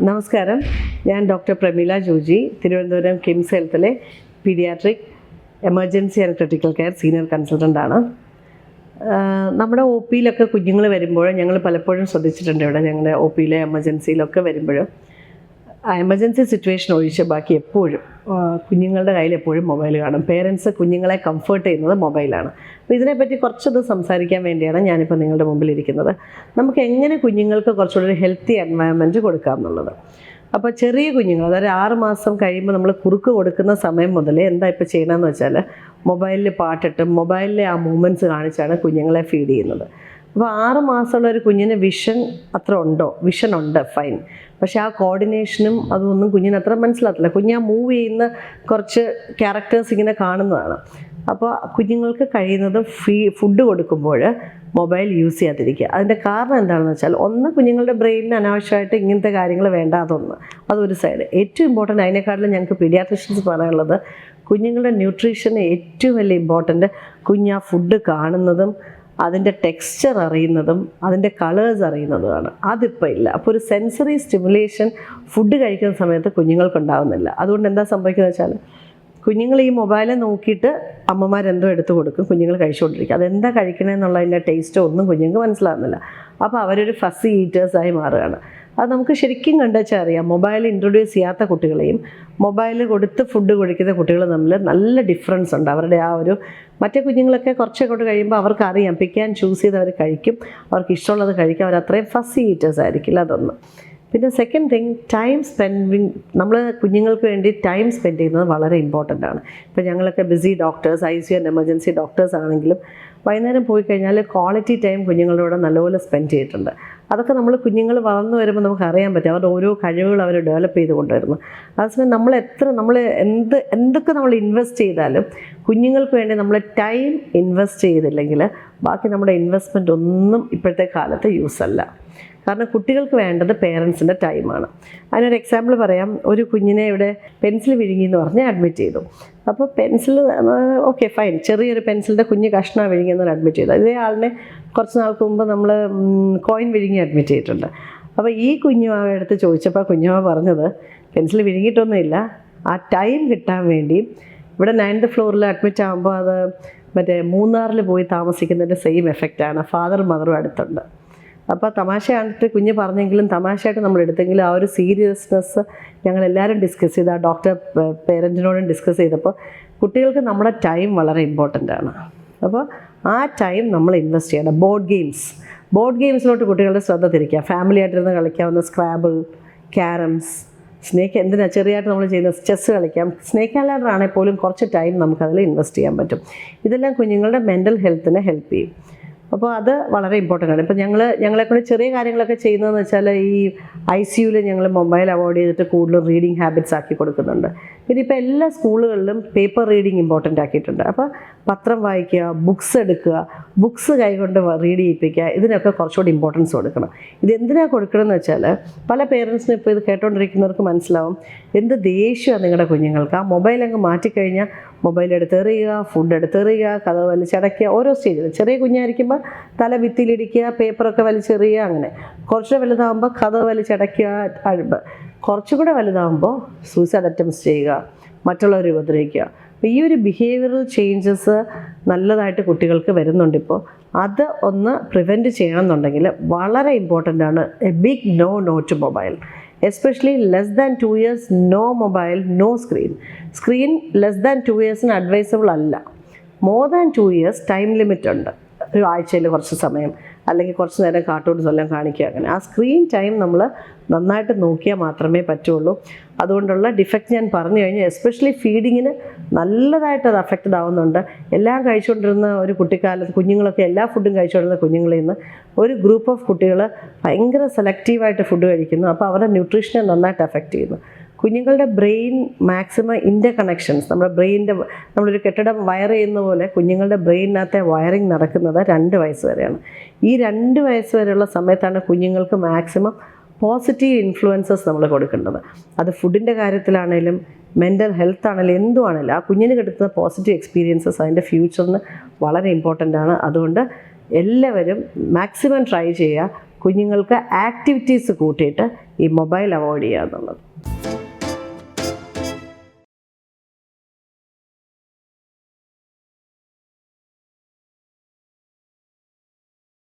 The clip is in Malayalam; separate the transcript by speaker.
Speaker 1: നമസ്കാരം, ഞാൻ ഡോക്ടർ പ്രമീല ജോജി, തിരുവനന്തപുരം കിംസ് ഹെൽത്തിലെ paediatric emergency and critical care senior കൺസൾട്ടൻ്റാണ്. നമ്മുടെ ഒ പിയിലൊക്കെ കുഞ്ഞുങ്ങൾ വരുമ്പോൾ ഞങ്ങൾ പലപ്പോഴും ശ്രദ്ധിച്ചിട്ടുണ്ട്. ഇവിടെ ഞങ്ങളുടെ ഒ പിയിലെ എമർജൻസിയിലൊക്കെ വരുമ്പോൾ എമർജൻസി സിറ്റുവേഷൻ ഒഴിച്ച് ബാക്കി എപ്പോഴും കുഞ്ഞുങ്ങളുടെ കയ്യിൽ എപ്പോഴും മൊബൈൽ കാണും. പേരൻസ് കുഞ്ഞുങ്ങളെ കംഫർട്ട് ചെയ്യുന്നത് മൊബൈലാണ്. അപ്പോൾ ഇതിനെപ്പറ്റി കുറച്ചത് സംസാരിക്കാൻ വേണ്ടിയാണ് ഞാനിപ്പോൾ നിങ്ങളുടെ മുമ്പിലിരിക്കുന്നത്. നമുക്ക് എങ്ങനെ കുഞ്ഞുങ്ങൾക്ക് കുറച്ചുകൂടി ഒരു ഹെൽത്തി എൻവയൺമെൻറ്റ് കൊടുക്കാം എന്നുള്ളത്. അപ്പോൾ ചെറിയ കുഞ്ഞുങ്ങൾ, അതായത് 6 മാസം കഴിയുമ്പോൾ നമ്മൾ കുറുക്ക് കൊടുക്കുന്ന സമയം മുതൽ എന്താ ഇപ്പോൾ ചെയ്യണമെന്ന് വെച്ചാൽ, മൊബൈലിൽ പാട്ടിട്ടും മൊബൈലിലെ ആ മൂവ്മെൻറ്റ്സ് കാണിച്ചാണ് കുഞ്ഞുങ്ങളെ ഫീഡ് ചെയ്യുന്നത്. അപ്പോൾ 6 മാസമുള്ള ഒരു കുഞ്ഞിന് വിഷൻ അത്ര ഉണ്ടോ? വിഷൻ ഉണ്ട്, ഫൈൻ. പക്ഷേ ആ കോർഡിനേഷനും അതൊന്നും കുഞ്ഞിന് അത്ര മനസ്സിലാകത്തില്ല. കുഞ്ഞ് മൂവ് ചെയ്യുന്ന കുറച്ച് ക്യാരക്ടേഴ്സ് ഇങ്ങനെ കാണുന്നതാണ്. അപ്പോൾ കുഞ്ഞുങ്ങൾക്ക് കഴിയുന്നതും ഫുഡ് കൊടുക്കുമ്പോൾ മൊബൈൽ യൂസ് ചെയ്യാതിരിക്കുക. അതിൻ്റെ കാരണം എന്താണെന്ന് വെച്ചാൽ, ഒന്ന്, കുഞ്ഞുങ്ങളുടെ ബ്രെയിനിന് അനാവശ്യമായിട്ട് ഇങ്ങനത്തെ കാര്യങ്ങൾ വേണ്ട, അതൊരു സൈഡ്. ഏറ്റവും ഇമ്പോർട്ടൻ്റ്, അതിനെക്കാട്ടിലും ഞങ്ങൾക്ക് പീഡിയാട്രിഷ്യൻസ് പറയാനുള്ളത്, കുഞ്ഞുങ്ങളുടെ ന്യൂട്രീഷന് ഏറ്റവും വലിയ ഇമ്പോർട്ടൻ്റ് കുഞ്ഞ് ആ ഫുഡ് കാണുന്നതും അതിൻ്റെ ടെക്സ്ചർ അറിയുന്നതും അതിൻ്റെ കളേഴ്സ് അറിയുന്നതുമാണ്. അതിപ്പോൾ ഇല്ല. അപ്പോൾ ഒരു സെൻസറി സ്റ്റിമുലേഷൻ ഫുഡ് കഴിക്കുന്ന സമയത്ത് കുഞ്ഞുങ്ങൾക്കുണ്ടാകുന്നില്ല. അതുകൊണ്ട് എന്താ സംഭവിക്കുന്നത് വെച്ചാൽ, കുഞ്ഞുങ്ങൾ ഈ മൊബൈലിൽ നോക്കിയിട്ട് അമ്മമാരെന്തോ എടുത്തു കൊടുക്കും, കുഞ്ഞുങ്ങൾ കഴിച്ചുകൊണ്ടിരിക്കും. അതെന്താ കഴിക്കണമെന്നുള്ളതിൻ്റെ ടേസ്റ്റോ ഒന്നും കുഞ്ഞുങ്ങൾക്ക് മനസ്സിലാകുന്നില്ല. അപ്പോൾ അവരൊരു ഫസ്സി ഈറ്റേഴ്സായി മാറുകയാണ്. അത് നമുക്ക് ശരിക്കും കണ്ടുവച്ചാൽ അറിയാം. മൊബൈൽ ഇൻട്രൊഡ്യൂസ് ചെയ്യാത്ത കുട്ടികളെയും മൊബൈൽ കൊടുത്ത് ഫുഡ് കൊടുക്കുന്ന കുട്ടികളും തമ്മിൽ നല്ല ഡിഫറൻസ് ഉണ്ട്. അവരുടെ ആ ഒരു, മറ്റേ കുഞ്ഞുങ്ങളൊക്കെ കുറച്ചൊക്കെ കഴിയുമ്പോൾ അവർക്കറിയാം, പിക്ക് ആൻഡ് ചൂസ് ചെയ്ത് അവർ കഴിക്കും, അവർക്ക് ഇഷ്ടമുള്ളത് കഴിക്കും, അവർ അത്രയും ഫസ്സി ഈറ്റേഴ്സ് ആയിരിക്കില്ല. അതൊന്ന്. പിന്നെ സെക്കൻഡ് തിങ്, ടൈം സ്പെൻഡിങ്. നമ്മൾ കുഞ്ഞുങ്ങൾക്ക് വേണ്ടി ടൈം സ്പെൻഡ് ചെയ്യുന്നത് വളരെ ഇമ്പോർട്ടൻ്റ് ആണ്. ഇപ്പോൾ ഞങ്ങളൊക്കെ busy doctors, ICU and emergency doctors ആണെങ്കിലും വൈകുന്നേരം പോയി കഴിഞ്ഞാൽ ക്വാളിറ്റി ടൈം കുഞ്ഞുങ്ങളോട് നല്ലപോലെ സ്പെൻഡ് ചെയ്തിട്ടുണ്ട്. അതൊക്കെ നമ്മൾ കുഞ്ഞുങ്ങൾ വളർന്നു വരുമ്പോൾ നമുക്ക് അറിയാൻ പറ്റും, അവരുടെ ഓരോ കഴിവുകൾ അവർ ഡെവലപ്പ് ചെയ്ത് കൊണ്ടുവരുന്നു. അതേസമയം നമ്മൾ എന്തൊക്കെ നമ്മൾ ഇൻവെസ്റ്റ് ചെയ്താലും കുഞ്ഞുങ്ങൾക്ക് വേണ്ടി നമ്മൾ ടൈം ഇൻവെസ്റ്റ് ചെയ്തില്ലെങ്കിൽ ബാക്കി നമ്മുടെ ഇൻവെസ്റ്റ്മെൻറ്റ് ഒന്നും ഇപ്പോഴത്തെ കാലത്ത് യൂസ് അല്ല. കാരണം കുട്ടികൾക്ക് വേണ്ടത് പേരൻസിൻ്റെ ടൈമാണ്. അതിനൊരു എക്സാമ്പിൾ പറയാം. ഒരു കുഞ്ഞിനെ ഇവിടെ പെൻസിൽ വിഴുങ്ങി എന്ന് പറഞ്ഞ് അഡ്മിറ്റ് ചെയ്തു. അപ്പോൾ പെൻസിൽ, ഓക്കെ ഫൈൻ, ചെറിയൊരു പെൻസിലിൻ്റെ കുഞ്ഞ് കഷ്ണം വിഴുങ്ങിയെന്ന് അഡ്മിറ്റ് ചെയ്തു. ഇതേ ആളിനെ കുറച്ച് നാൾക്ക് മുമ്പ് നമ്മൾ കോയിൻ വിഴുങ്ങി അഡ്മിറ്റ് ചെയ്തിട്ടുണ്ട്. അപ്പോൾ ഈ കുഞ്ഞുമാവ എടുത്ത് ചോദിച്ചപ്പോൾ കുഞ്ഞുമാവ പറഞ്ഞത്, പെൻസിൽ വിഴുങ്ങിയിട്ടൊന്നുമില്ല, ആ ടൈം കിട്ടാൻ വേണ്ടി ഇവിടെ 9th ഫ്ലോറിൽ അഡ്മിറ്റ് ആകുമ്പോൾ അത് മറ്റേ മൂന്നാറിൽ പോയി താമസിക്കുന്നതിൻ്റെ സെയിം എഫക്റ്റാണ്. ഫാദറും മദറും അടുത്തുണ്ട്. അപ്പോൾ തമാശയായിട്ട് കുഞ്ഞ് പറഞ്ഞെങ്കിലും, തമാശയായിട്ട് നമ്മൾ എടുത്തെങ്കിലും, ആ ഒരു സീരിയസ്നെസ് ഞങ്ങളെല്ലാവരും ഡിസ്കസ് ചെയ്ത്, ആ ഡോക്ടർ പേരൻറ്റിനോടും ഡിസ്കസ് ചെയ്തപ്പോൾ കുട്ടികൾക്ക് നമ്മുടെ ടൈം വളരെ ഇമ്പോർട്ടൻ്റ് ആണ്. അപ്പോൾ ആ ടൈം നമ്മൾ ഇൻവെസ്റ്റ് ചെയ്യണം. ബോർഡ് ഗെയിംസിലോട്ട് കുട്ടികളുടെ ശ്രദ്ധ തിരിക്കുക. ഫാമിലി ആയിട്ടിരുന്ന് കളിക്കാവുന്ന സ്ക്രാബിൾ, ക്യാരംസ്, സ്നേക്ക്, എന്തിനാ ചെറിയായിട്ട് നമ്മൾ ചെയ്യുന്ന ചെസ്സ് കളിക്കാം. സ്നേക്ക് ആൻഡ് ലാഡർ ആണെങ്കിൽ പോലും കുറച്ച് ടൈം നമുക്കതിൽ ഇൻവെസ്റ്റ് ചെയ്യാൻ പറ്റും. ഇതെല്ലാം കുഞ്ഞുങ്ങളുടെ മെൻ്റൽ ഹെൽത്തിനെ ഹെൽപ്പ് ചെയ്യും. അപ്പോൾ അത് വളരെ ഇമ്പോർട്ടൻ്റ് ആണ്. ഇപ്പോൾ ഞങ്ങളെക്കൊണ്ട് ചെറിയ കാര്യങ്ങളൊക്കെ ചെയ്യുന്നതെന്ന് വെച്ചാൽ, ഈ ICUവിൽ ഞങ്ങൾ മൊബൈൽ അവോയ്ഡ് ചെയ്തിട്ട് കൂടുതലും റീഡിങ് ഹാബിറ്റ്സ് ആക്കി കൊടുക്കുന്നുണ്ട്. പിന്നെ ഇപ്പോൾ എല്ലാ സ്കൂളുകളിലും പേപ്പർ റീഡിങ് ഇമ്പോർട്ടൻ്റ് ആക്കിയിട്ടുണ്ട്. അപ്പോൾ പത്രം വായിക്കുക, ബുക്സ് എടുക്കുക, ബുക്സ് കൈകൊണ്ട് റീഡ് ചെയ്യിപ്പിക്കുക, ഇതിനൊക്കെ കുറച്ചുകൂടി ഇമ്പോർട്ടൻസ് കൊടുക്കണം. ഇതെന്തിനാണ് കൊടുക്കണമെന്ന് വെച്ചാൽ, പല പേരൻസിനും ഇപ്പോൾ ഇത് കേട്ടോണ്ടിരിക്കുന്നവർക്ക് മനസ്സിലാവും, എന്ത് ദേഷ്യമാണ് നിങ്ങളുടെ കുഞ്ഞുങ്ങൾക്ക്. ആ മൊബൈൽ അങ്ങ് മാറ്റിക്കഴിഞ്ഞാൽ മൊബൈൽ എടുത്തെറിയുക, ഫുഡ് എടുത്തെറിയുക, കഥ വലിച്ചടയ്ക്കുക. ഓരോ സ്റ്റേജിൽ ചെറിയ കുഞ്ഞായിരിക്കുമ്പോൾ തല ഭിത്തിയിലിടിക്കുക, പേപ്പറൊക്കെ വലിച്ചെറിയുക, അങ്ങനെ. കുറച്ച് വലുതാകുമ്പോൾ കഥ വലിച്ചടയ്ക്കുക, അഴുമ്പ്. കുറച്ചുകൂടെ വലുതാകുമ്പോൾ സൂയിസൈഡ് അറ്റംപ്റ്റ്സ് ചെയ്യുക, മറ്റുള്ളവരെ ഉപദ്രവിക്കുക. അപ്പോൾ ഈ ഒരു ബിഹേവിയറൽ ചേഞ്ചസ് നല്ലതായിട്ട് കുട്ടികൾക്ക് വരുന്നുണ്ട്. ഇപ്പോൾ അത് ഒന്ന് പ്രിവെൻറ്റ് ചെയ്യണമെന്നുണ്ടെങ്കിൽ വളരെ ഇമ്പോർട്ടൻ്റ് ആണ് a big no to mobile. Especially less than 2 years, no mobile, no screen less than 2 years advisable അല്ല. More than 2 years time limit ഉണ്ട്. ഒരു ആഴ്ചയിൽ കുറച്ച് സമയം, അല്ലെങ്കിൽ കുറച്ച് നേരം കാർട്ടൂൺസ് എല്ലാം കാണിക്കുക, അങ്ങനെ. ആ സ്ക്രീൻ ടൈം നമ്മൾ നന്നായിട്ട് നോക്കിയാൽ മാത്രമേ പറ്റുള്ളൂ. അതുകൊണ്ടുള്ള ഡിഫക്റ്റ് ഞാൻ പറഞ്ഞു കഴിഞ്ഞാൽ, എസ്പെഷ്യലി ഫീഡിങ്ങിന് നല്ലതായിട്ട് അത് അഫക്റ്റഡ് ആവുന്നുണ്ട്. എല്ലാം കഴിച്ചുകൊണ്ടിരുന്ന ഒരു കുട്ടിക്കാലത്ത് കുഞ്ഞുങ്ങളൊക്കെ എല്ലാ ഫുഡും കഴിച്ചുകൊണ്ടിരുന്ന കുഞ്ഞുങ്ങളിൽ നിന്ന് ഒരു ഗ്രൂപ്പ് ഓഫ് കുട്ടികൾ ഭയങ്കര സെലക്റ്റീവായിട്ട് ഫുഡ് കഴിക്കുന്നു. അപ്പോൾ അവരുടെ ന്യൂട്രീഷനെ നന്നായിട്ട് അഫക്റ്റ് ചെയ്യുന്നു. കുഞ്ഞുങ്ങളുടെ ബ്രെയിൻ മാക്സിമം ഇൻ്റർ കണക്ഷൻസ്, നമ്മുടെ നമ്മളൊരു കെട്ടിടം വയർ ചെയ്യുന്ന പോലെ കുഞ്ഞുങ്ങളുടെ ബ്രെയിനിനകത്തെ വയറിങ് നടക്കുന്നത് 2 വയസ്സ് വരെയാണ്. ഈ 2 വയസ്സ് വരെയുള്ള സമയത്താണ് കുഞ്ഞുങ്ങൾക്ക് മാക്സിമം പോസിറ്റീവ് ഇൻഫ്ലുവൻസസ് നമ്മൾ കൊടുക്കേണ്ടത്. അത് ഫുഡിൻ്റെ കാര്യത്തിലാണേലും മെൻ്റൽ ഹെൽത്ത് ആണെങ്കിലും എന്തുവാണെങ്കിലും ആ കുഞ്ഞിന് കിട്ടുന്ന പോസിറ്റീവ് എക്സ്പീരിയൻസസ് അതിൻ്റെ ഫ്യൂച്ചറിന് വളരെ ഇമ്പോർട്ടൻ്റ് ആണ്. അതുകൊണ്ട് എല്ലാവരും മാക്സിമം ട്രൈ ചെയ്യുക. കുഞ്ഞുങ്ങൾക്ക് ആക്ടിവിറ്റീസ് കൂട്ടിയിട്ട് ഈ മൊബൈൽ അവോയ്ഡ് ചെയ്യുക എന്നുള്ളത്.